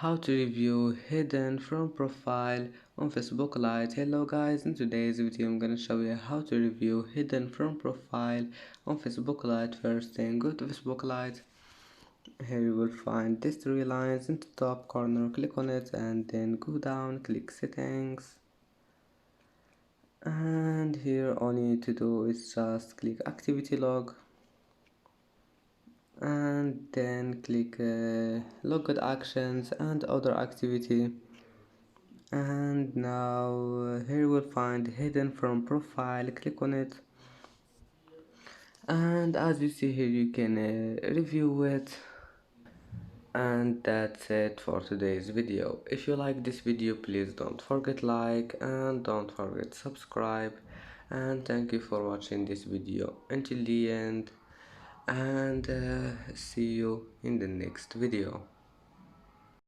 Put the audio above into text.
how to review hidden from profile on Facebook Lite. Hello guys, in today's video I'm gonna show you how to review hidden from profile on Facebook Lite. First thing, go to Facebook Lite. Here you will find these three lines in the top corner. Click on it and then go down, click settings, and here all you need to do is just click activity log and then click logged actions and other activity. And now here you will find hidden from profile. Click on it, and as you see here you can review it. And that's it for today's video. If you like this video, please don't forget like and don't forget subscribe, and thank you for watching this video until the end, and see you in the next video.